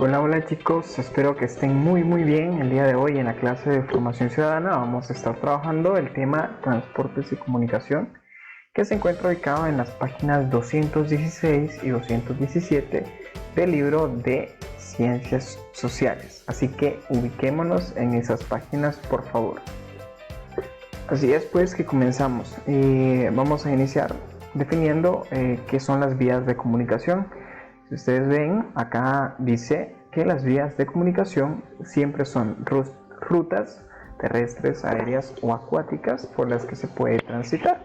Hola chicos, espero que estén muy bien. El día de hoy en la clase de formación ciudadana vamos a estar trabajando el tema transportes y comunicación, que se encuentra ubicado en las páginas 216 y 217 del libro de Ciencias Sociales. Así que ubiquémonos en esas páginas, por favor. Así es pues que comenzamos. Vamos a iniciar definiendo qué son las vías de comunicación. Si ustedes ven, acá dice que las vías de comunicación siempre son rutas terrestres, aéreas o acuáticas por las que se puede transitar.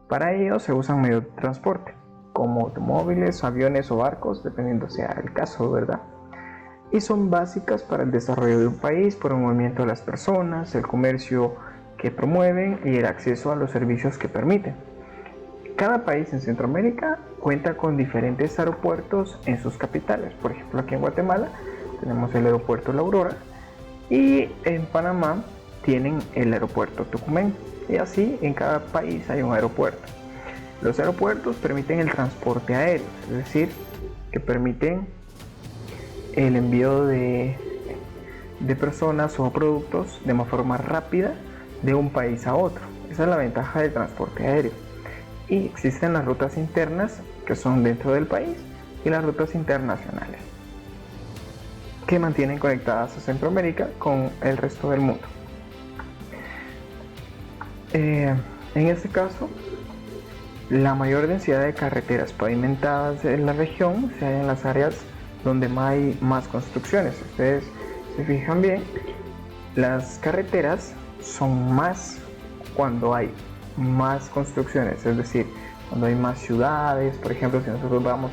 Para ello se usan medios de transporte, como automóviles, aviones o barcos, dependiendo sea el caso, ¿verdad? Y son básicas para el desarrollo de un país por el movimiento de las personas, el comercio que promueven y el acceso a los servicios que permiten. Cada país en Centroamérica cuenta con diferentes aeropuertos en sus capitales. Por ejemplo, aquí en Guatemala tenemos el aeropuerto La Aurora y en Panamá tienen el aeropuerto Tucumán. Y así en cada país hay un aeropuerto. Los aeropuertos permiten el transporte aéreo, es decir, que permiten el envío de personas o productos de una forma rápida de un país a otro. Esa es la ventaja del transporte aéreo. Y existen las rutas internas, que son dentro del país, y las rutas internacionales, que mantienen conectadas a Centroamérica con el resto del mundo. En este caso, la mayor densidad de carreteras pavimentadas en la región se halla en las áreas donde hay más construcciones. Si ustedes se fijan bien, las carreteras son más cuando hay más construcciones, es decir, cuando hay más ciudades. Por ejemplo, si nosotros vamos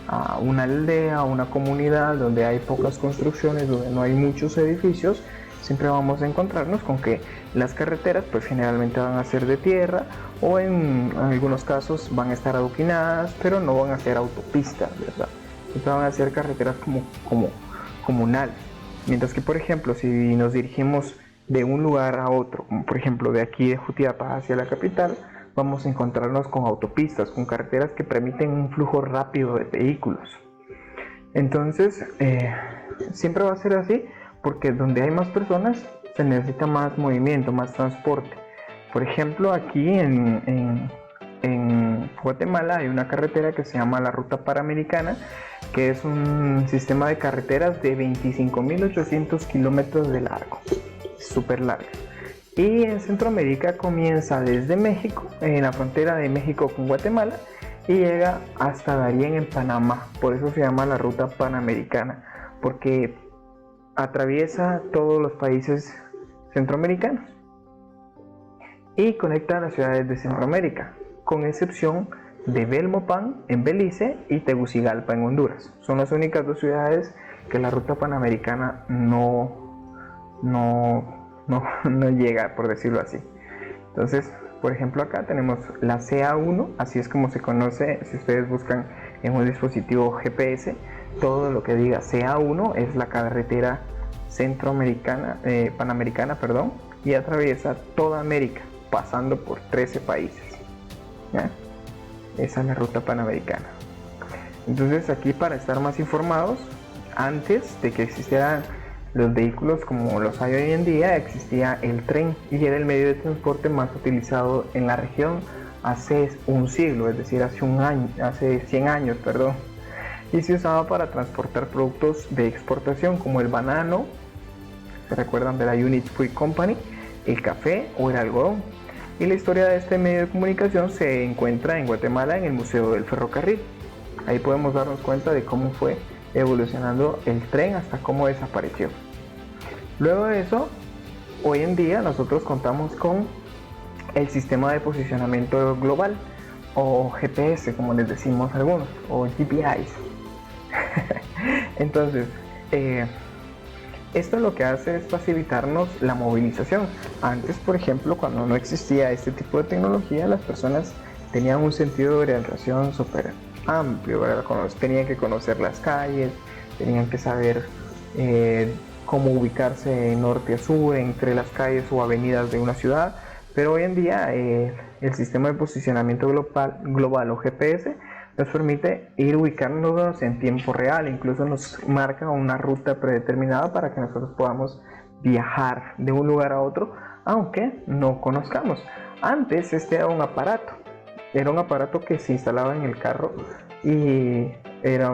a una aldea, a una comunidad donde hay pocas construcciones, donde no hay muchos edificios, siempre vamos a encontrarnos con que las carreteras pues generalmente van a ser de tierra o en algunos casos van a estar adoquinadas, pero no van a ser autopistas, ¿verdad? Siempre van a ser carreteras como comunales. Mientras que, por ejemplo, si nos dirigimos de un lugar a otro, como por ejemplo de aquí de Jutiapa hacia la capital, vamos a encontrarnos con autopistas, con carreteras que permiten un flujo rápido de vehículos. Entonces, siempre va a ser así, porque donde hay más personas se necesita más movimiento, más transporte. Por ejemplo, aquí en Guatemala hay una carretera que se llama la Ruta Panamericana, que es un sistema de carreteras de 25.800 kilómetros de largo, súper larga. Y en Centroamérica comienza desde México, en la frontera de México con Guatemala, y llega hasta Darién en Panamá. Por eso se llama la Ruta Panamericana, porque atraviesa todos los países centroamericanos y conecta a las ciudades de Centroamérica, con excepción de Belmopan en Belice y Tegucigalpa en Honduras. Son las únicas dos ciudades que la Ruta Panamericana no llega, por decirlo así. Entonces, por ejemplo, acá tenemos la CA1, así es como se conoce. Si ustedes buscan en un dispositivo GPS, todo lo que diga CA1 es la carretera centroamericana, panamericana, perdón, y atraviesa toda América, pasando por 13 países. ¿Ya? Esa es la Ruta Panamericana. Entonces, aquí, para estar más informados, antes de que existieran los vehículos como los hay hoy en día, existía el tren, y era el medio de transporte más utilizado en la región hace un siglo, es decir, hace 100 años, perdón. Y se usaba para transportar productos de exportación como el banano, se recuerdan de la Unit Fruit Company, el café o el algodón. Y la historia de este medio de comunicación se encuentra en Guatemala, en el Museo del Ferrocarril. Ahí podemos darnos cuenta de cómo fue evolucionando el tren hasta cómo desapareció. Luego de eso, hoy en día nosotros contamos con el sistema de posicionamiento global, o GPS como les decimos algunos, o GPIs. Entonces, esto lo que hace es facilitarnos la movilización. Antes, por ejemplo, cuando no existía este tipo de tecnología, las personas tenían un sentido de orientación súper amplio, ¿verdad? Tenían que conocer las calles, tenían que saber cómo ubicarse de norte a sur entre las calles o avenidas de una ciudad. Pero hoy en día el sistema de posicionamiento global o GPS nos permite ir ubicándonos en tiempo real, incluso nos marca una ruta predeterminada para que nosotros podamos viajar de un lugar a otro, aunque no conozcamos. Antes este era un aparato que se instalaba en el carro y era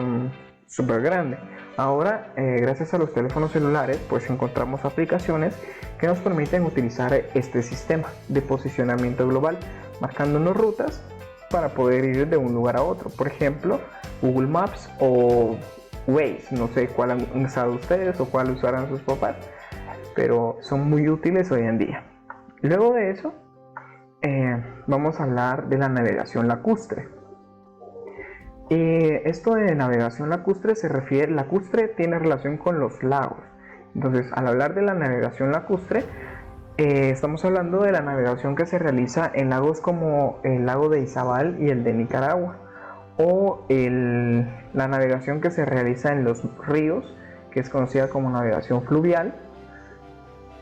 súper grande. Ahora, gracias a los teléfonos celulares, pues encontramos aplicaciones que nos permiten utilizar este sistema de posicionamiento global, marcándonos rutas para poder ir de un lugar a otro. Por ejemplo, Google Maps o Waze, no sé cuál han usado ustedes o cuál usarán sus papás, pero son muy útiles hoy en día. Luego de eso, vamos a hablar de la navegación lacustre. Esto de navegación lacustre lacustre tiene relación con los lagos. Entonces, al hablar de la navegación lacustre, estamos hablando de la navegación que se realiza en lagos como el lago de Izabal y el de Nicaragua, o la navegación que se realiza en los ríos, que es conocida como navegación fluvial,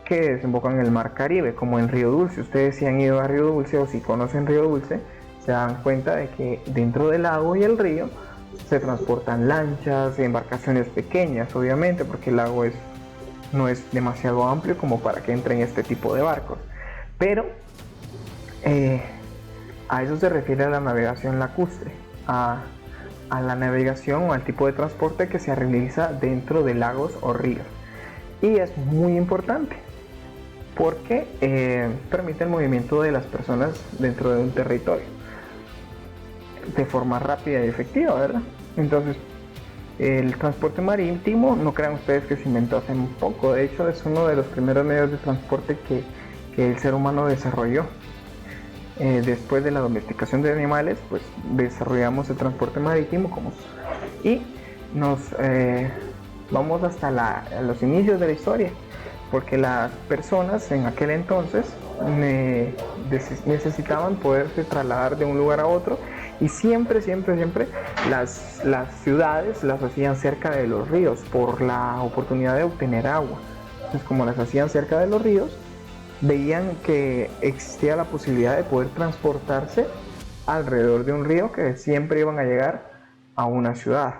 que desembocan en el mar Caribe, como en Río Dulce. Ustedes si han ido a Río Dulce o si conocen Río Dulce, se dan cuenta de que dentro del lago y el río se transportan lanchas y embarcaciones pequeñas, obviamente, porque el lago no es demasiado amplio como para que entren este tipo de barcos. Pero a eso se refiere la navegación lacustre, a la navegación o al tipo de transporte que se realiza dentro de lagos o ríos. Y es muy importante porque permite el movimiento de las personas dentro de un territorio de forma rápida y efectiva, ¿verdad? Entonces, el transporte marítimo, no crean ustedes que se inventó hace un poco. De hecho, es uno de los primeros medios de transporte que el ser humano desarrolló. Después de la domesticación de animales, pues desarrollamos el transporte marítimo y nos vamos hasta los inicios de la historia, porque las personas en aquel entonces necesitaban poderse trasladar de un lugar a otro, y siempre las ciudades las hacían cerca de los ríos por la oportunidad de obtener agua. Entonces, como las hacían cerca de los ríos, veían que existía la posibilidad de poder transportarse alrededor de un río, que siempre iban a llegar a una ciudad.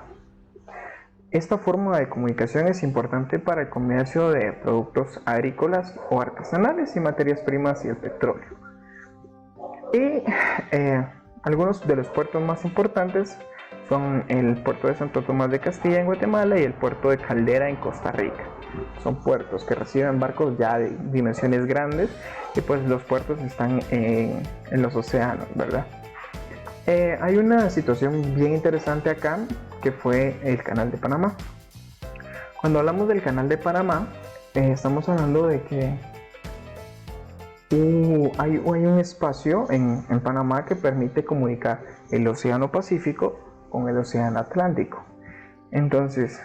Esta forma de comunicación es importante para el comercio de productos agrícolas o artesanales y materias primas y el petróleo. Y algunos de los puertos más importantes son el puerto de Santo Tomás de Castilla en Guatemala y el puerto de Caldera en Costa Rica. Son puertos que reciben barcos ya de dimensiones grandes, y pues los puertos están en los océanos, ¿verdad? Hay una situación bien interesante acá, que fue el Canal de Panamá. Cuando hablamos del Canal de Panamá, estamos hablando de que hay un espacio en Panamá que permite comunicar el Océano Pacífico con el Océano Atlántico. Entonces,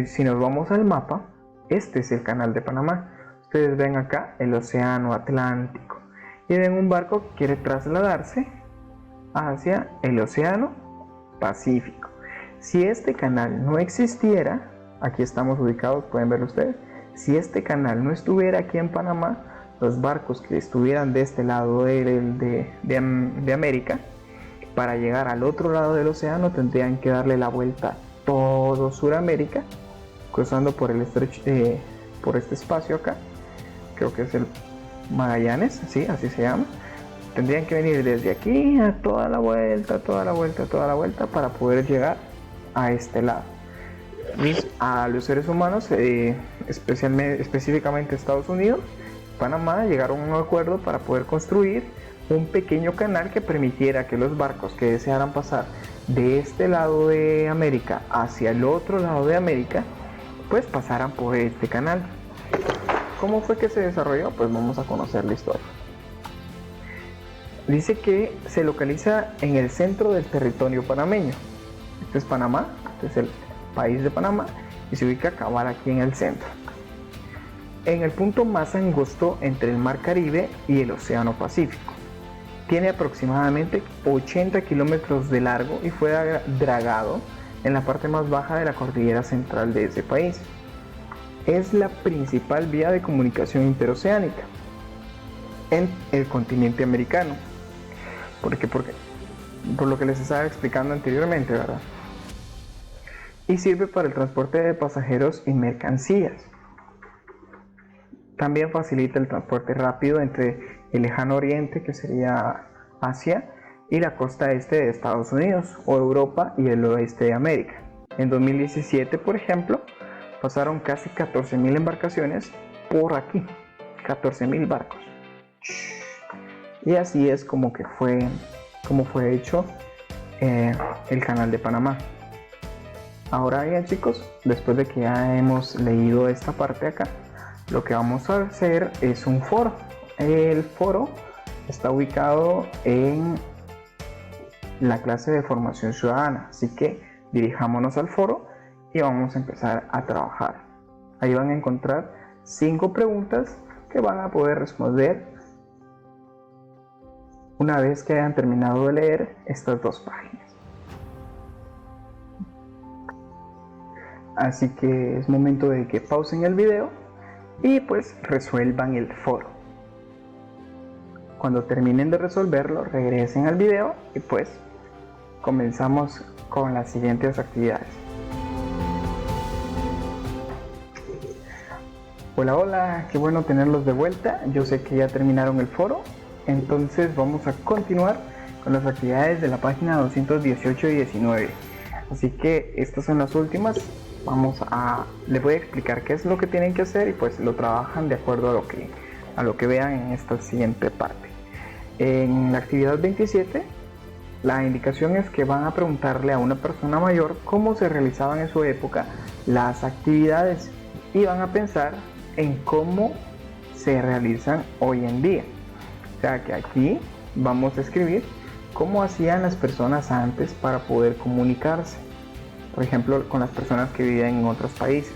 si nos vamos al mapa, este es el Canal de Panamá. Ustedes ven acá el Océano Atlántico y ven un barco que quiere trasladarse hacia el Océano Pacífico. Si este canal no existiera, aquí estamos ubicados, pueden verlo ustedes, si este canal no estuviera aquí en Panamá, los barcos que estuvieran de este lado de América, para llegar al otro lado del océano tendrían que darle la vuelta a todo Sudamérica, cruzando por el estrecho, por este espacio acá, creo que es el Magallanes, sí, así se llama. Tendrían que venir desde aquí a toda la vuelta para poder llegar a este lado. Entonces, a los seres humanos, específicamente Estados Unidos, Panamá, llegaron a un acuerdo para poder construir un pequeño canal que permitiera que los barcos que desearan pasar de este lado de América hacia el otro lado de América, pues pasaran por este canal. ¿Cómo fue que se desarrolló? Pues vamos a conocer la historia. Dice que se localiza en el centro del territorio panameño. Este es Panamá, este es el país de Panamá, y se ubica cabal aquí en el centro, en el punto más angosto entre el mar Caribe y el Océano Pacífico. Tiene aproximadamente 80 kilómetros de largo y fue dragado en la parte más baja de la cordillera central de ese país. Es la principal vía de comunicación interoceánica en el continente americano. Porque por lo que les estaba explicando anteriormente, ¿verdad? Y sirve para el transporte de pasajeros y mercancías. También facilita el transporte rápido entre el lejano oriente, que sería Asia, y la costa este de Estados Unidos, o Europa y el oeste de América. En 2017, por ejemplo, pasaron casi 14.000 embarcaciones por aquí, 14.000 barcos. Y así es como fue hecho el Canal de Panamá. Ahora bien, chicos, después de que ya hemos leído esta parte acá, lo que vamos a hacer es un foro. El foro está ubicado en la clase de formación ciudadana, así que dirijámonos al foro y vamos a empezar a trabajar. Ahí van a encontrar 5 preguntas que van a poder responder una vez que hayan terminado de leer estas 2 páginas. Así que es momento de que pausen el video y pues resuelvan el foro. Cuando terminen de resolverlo, regresen al video y pues comenzamos con las siguientes actividades. Hola, qué bueno tenerlos de vuelta. Yo sé que ya terminaron el foro, entonces vamos a continuar con las actividades de la página 218 y 19. Así que estas son las últimas. Les voy a explicar qué es lo que tienen que hacer y pues lo trabajan de acuerdo a lo que vean en esta siguiente parte. En la actividad 27, la indicación es que van a preguntarle a una persona mayor cómo se realizaban en su época las actividades y van a pensar en cómo se realizan hoy en día. O sea que aquí vamos a escribir cómo hacían las personas antes para poder comunicarse. Por ejemplo, con las personas que vivían en otros países.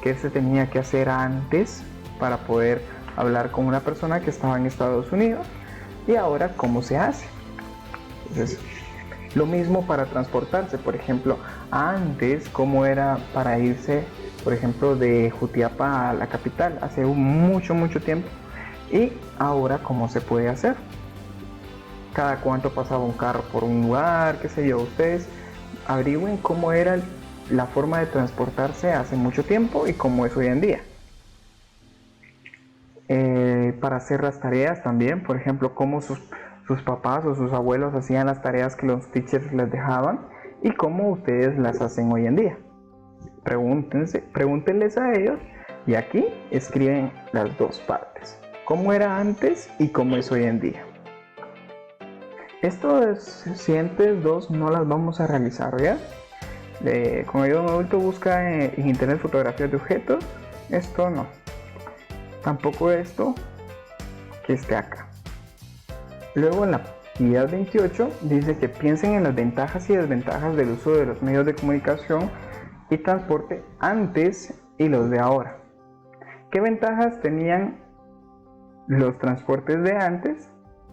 ¿Qué se tenía que hacer antes para poder hablar con una persona que estaba en Estados Unidos? Y ahora, ¿cómo se hace? Entonces, lo mismo para transportarse. Por ejemplo, antes, ¿cómo era para irse, por ejemplo, de Jutiapa a la capital? Hace mucho tiempo. Y ahora, ¿cómo se puede hacer? Cada cuánto pasaba un carro por un lugar, qué sé yo. Ustedes averigüen cómo era la forma de transportarse hace mucho tiempo y cómo es hoy en día. Para hacer las tareas también, por ejemplo, cómo sus papás o sus abuelos hacían las tareas que los teachers les dejaban y cómo ustedes las hacen hoy en día. Pregúntenles a ellos y aquí escriben las 2 partes. Cómo era antes y cómo es hoy en día. Estas siguientes 2 no las vamos a realizar, ¿ya? Como yo un adulto busca en internet fotografías de objetos, esto no. Tampoco esto que esté acá. Luego en la actividad 28 dice que piensen en las ventajas y desventajas del uso de los medios de comunicación y transporte antes y los de ahora. ¿Qué ventajas tenían los transportes de antes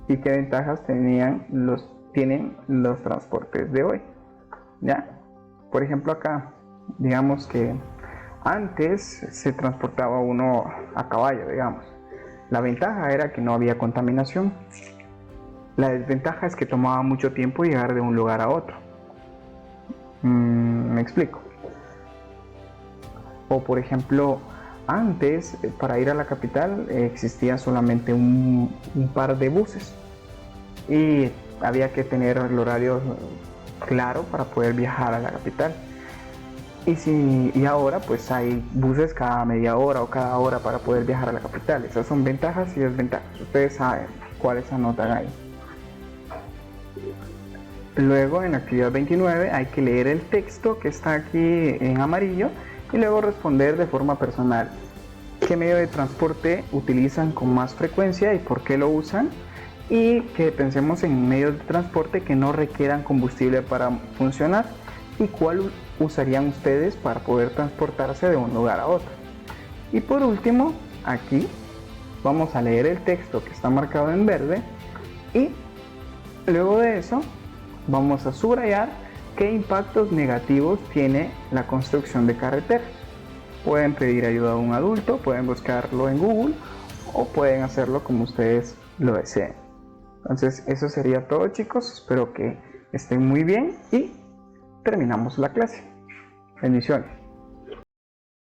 y qué ventajas tienen los transportes de hoy? ¿Ya? Por ejemplo, acá, digamos que antes se transportaba uno a caballo, digamos. La ventaja era que no había contaminación. La desventaja es que tomaba mucho tiempo llegar de un lugar a otro. ¿Me explico? O por ejemplo, antes para ir a la capital existía solamente un par de buses y había que tener el horario claro para poder viajar a la capital. Y ahora pues hay buses cada media hora o cada hora para poder viajar a la capital. Esas son ventajas y desventajas. Ustedes saben cuáles anotan ahí. Luego en la actividad 29 hay que leer el texto que está aquí en amarillo y luego responder de forma personal. ¿Qué medio de transporte utilizan con más frecuencia y por qué lo usan? Y que pensemos en medios de transporte que no requieran combustible para funcionar y cuál usarían ustedes para poder transportarse de un lugar a otro. Y por último, aquí vamos a leer el texto que está marcado en verde y luego de eso vamos a subrayar qué impactos negativos tiene la construcción de carreteras. Pueden pedir ayuda a un adulto, pueden buscarlo en Google o pueden hacerlo como ustedes lo deseen. Entonces eso sería todo, chicos. Espero que estén muy bien y terminamos la clase. Bendiciones.